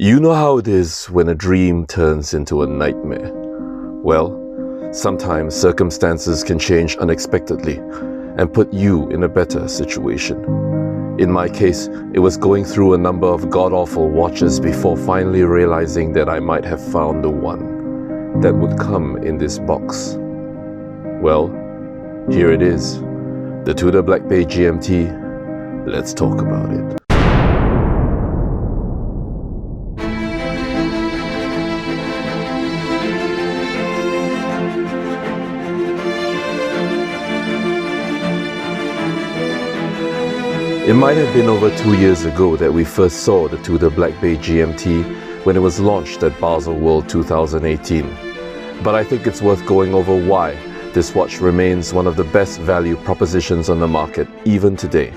You know how it is when a dream turns into a nightmare. Well, sometimes circumstances can change unexpectedly and put you in a better situation. In my case, it was going through a number of god-awful watches before finally realizing that I might have found the one that would come in this box. Well, here it is, the Tudor Black Bay GMT. Let's talk about it. It might have been over 2 years ago that we first saw the Tudor Black Bay GMT when it was launched at Basel World 2018. But I think it's worth going over why this watch remains one of the best value propositions on the market even today.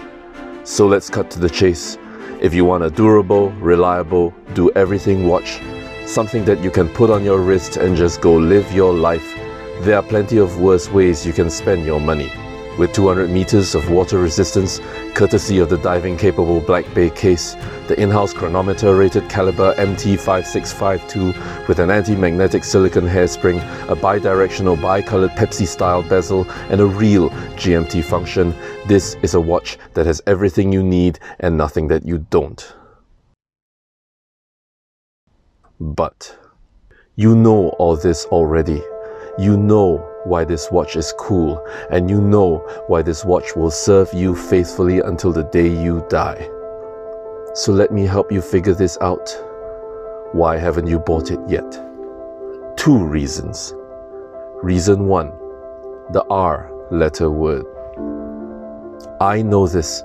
So let's cut to the chase. If you want a durable, reliable, do everything watch, something that you can put on your wrist and just go live your life, there are plenty of worse ways you can spend your money. With 200 meters of water resistance, courtesy of the diving-capable Black Bay case, the in-house chronometer-rated caliber MT5652 with an anti-magnetic silicon hairspring, a bi-directional bi-colored Pepsi-style bezel, and a real GMT function, this is a watch that has everything you need and nothing that you don't. But you know all this already. You know why this watch is cool, and you know why this watch will serve you faithfully until the day you die. So let me help you figure this out. Why haven't you bought it yet? 2 reasons. Reason 1, the R letter word. I know this.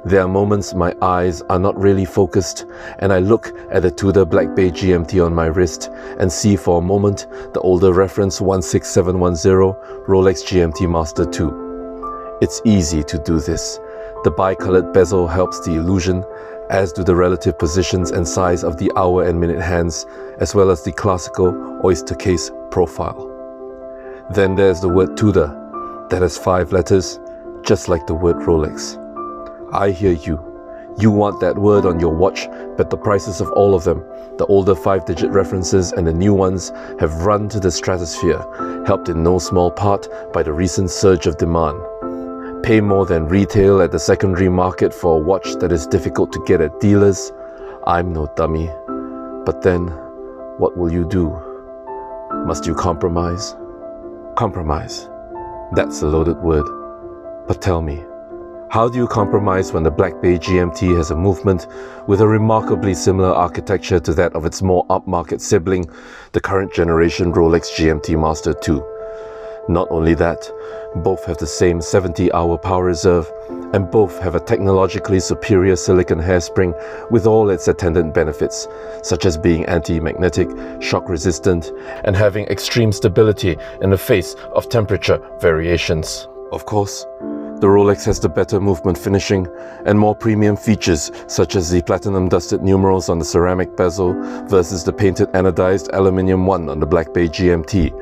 There are moments my eyes are not really focused and I look at the Tudor Black Bay GMT on my wrist and see for a moment the older reference 16710 Rolex GMT Master 2. It's easy to do this. The bi-colored bezel helps the illusion, as do the relative positions and size of the hour and minute hands, as well as the classical oyster case profile. Then there's the word Tudor, that has 5 letters, just like the word Rolex. I hear you. You want that word on your watch, but the prices of all of them, the older 5-digit references and the new ones, have run to the stratosphere, helped in no small part by the recent surge of demand. Pay more than retail at the secondary market for a watch that is difficult to get at dealers? I'm no dummy. But then, what will you do? Must you compromise? Compromise. That's a loaded word. But tell me, how do you compromise when the Black Bay GMT has a movement with a remarkably similar architecture to that of its more upmarket sibling, the current generation Rolex GMT Master 2? Not only that, both have the same 70-hour power reserve, and both have a technologically superior silicon hairspring with all its attendant benefits, such as being anti-magnetic, shock-resistant, and having extreme stability in the face of temperature variations. Of course, the Rolex has the better movement finishing and more premium features such as the platinum dusted numerals on the ceramic bezel versus the painted anodized aluminium one on the Black Bay GMT.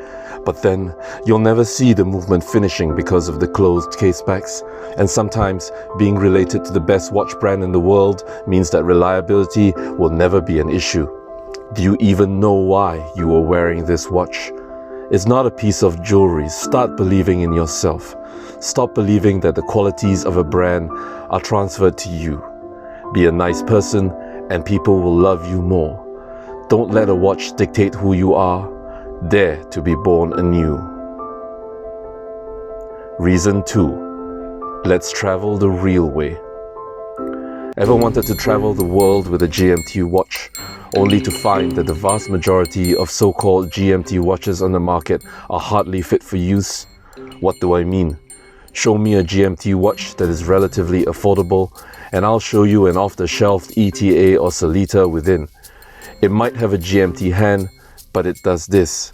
But then, you'll never see the movement finishing because of the closed case backs, and sometimes being related to the best watch brand in the world means that reliability will never be an issue. Do you even know why you are wearing this watch? It's not a piece of jewelry. Start believing in yourself. Stop believing that the qualities of a brand are transferred to you. Be a nice person and people will love you more. Don't let a watch dictate who you are. Dare to be born anew. Reason 2. Let's travel the real way. Ever wanted to travel the world with a GMT watch, only to find that the vast majority of so-called GMT watches on the market are hardly fit for use? What do I mean? Show me a GMT watch that is relatively affordable, and I'll show you an off-the-shelf ETA or solidity within. It might have a GMT hand, but it does this,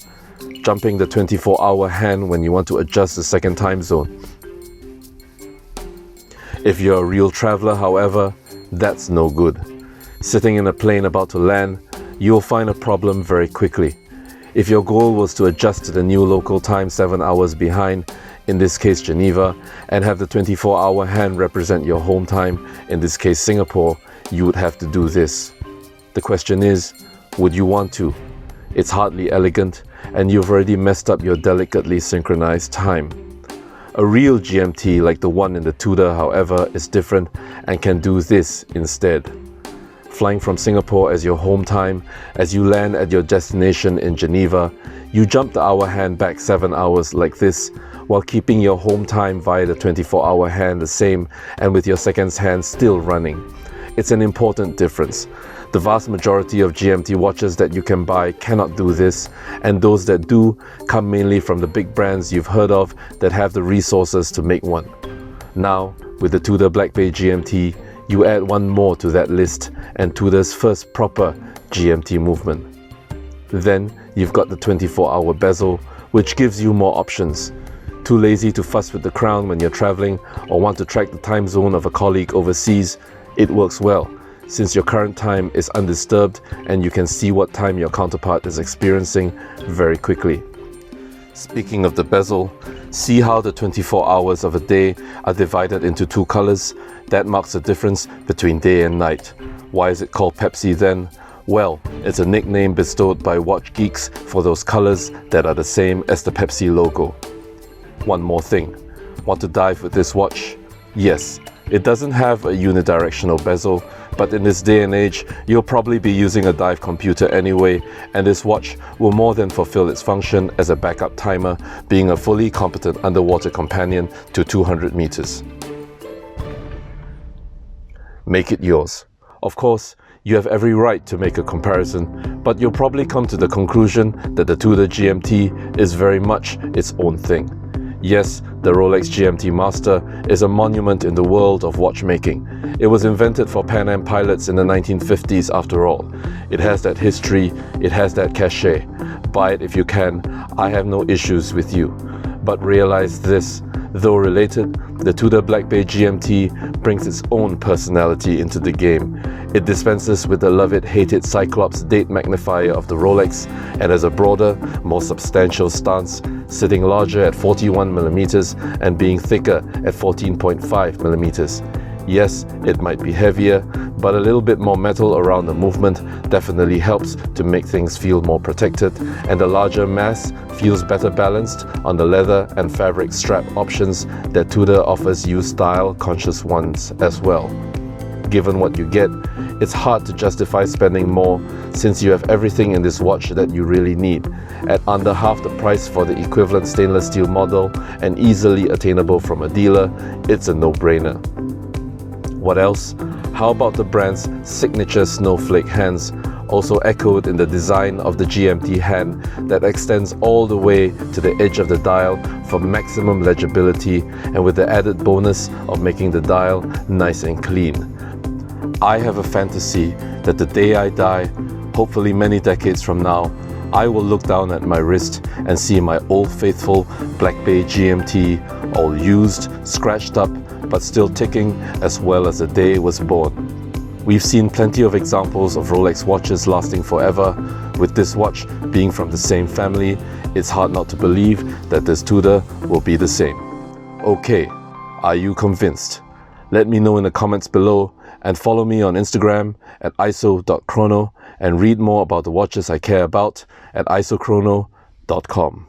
jumping the 24-hour hand when you want to adjust the second time zone. If you're a real traveler, however, that's no good. Sitting in a plane about to land, you'll find a problem very quickly. If your goal was to adjust to the new local time 7 hours behind, in this case Geneva, and have the 24-hour hand represent your home time, in this case Singapore, you would have to do this. The question is, would you want to? It's hardly elegant, and you've already messed up your delicately synchronized time. A real GMT like the one in the Tudor, however, is different and can do this instead. Flying from Singapore as your home time, as you land at your destination in Geneva, you jump the hour hand back 7 hours like this, while keeping your home time via the 24-hour hand the same and with your seconds hand still running. It's an important difference. The vast majority of GMT watches that you can buy cannot do this, and those that do come mainly from the big brands you've heard of that have the resources to make one. Now, with the Tudor Black Bay GMT, you add one more to that list and Tudor's first proper GMT movement. Then you've got the 24-hour bezel, which gives you more options. Too lazy to fuss with the crown when you're traveling or want to track the time zone of a colleague overseas? It works well, since your current time is undisturbed and you can see what time your counterpart is experiencing very quickly. Speaking of the bezel, see how the 24 hours of a day are divided into two colors? That marks the difference between day and night. Why is it called Pepsi then? Well, it's a nickname bestowed by watch geeks for those colors that are the same as the Pepsi logo. One more thing. Want to dive with this watch? Yes, it doesn't have a unidirectional bezel, but in this day and age, you'll probably be using a dive computer anyway, and this watch will more than fulfill its function as a backup timer, being a fully competent underwater companion to 200 meters. Make it yours. Of course, you have every right to make a comparison, but you'll probably come to the conclusion that the Tudor GMT is very much its own thing. Yes, the Rolex GMT Master is a monument in the world of watchmaking. It was invented for Pan Am pilots in the 1950s after all. It has that history, it has that cachet. Buy it if you can, I have no issues with you. But realize this, though related, the Tudor Black Bay GMT brings its own personality into the game. It dispenses with the love-it-hate-it Cyclops date magnifier of the Rolex and has a broader, more substantial stance, sitting larger at 41mm and being thicker at 14.5mm. Yes, it might be heavier, but a little bit more metal around the movement definitely helps to make things feel more protected, and the larger mass feels better balanced on the leather and fabric strap options that Tudor offers you style-conscious ones as well. Given what you get, it's hard to justify spending more since you have everything in this watch that you really need, at under half the price for the equivalent stainless steel model and easily attainable from a dealer. It's a no-brainer. What else? How about the brand's signature snowflake hands, also echoed in the design of the GMT hand that extends all the way to the edge of the dial for maximum legibility, and with the added bonus of making the dial nice and clean. I have a fantasy that the day I die, hopefully many decades from now, I will look down at my wrist and see my old faithful Black Bay GMT, all used, scratched up, but still ticking as well as the day it was born. We've seen plenty of examples of Rolex watches lasting forever. With this watch being from the same family, it's hard not to believe that this Tudor will be the same. Okay, are you convinced? Let me know in the comments below, and follow me on Instagram at iso.chrono and read more about the watches I care about at isochrono.com.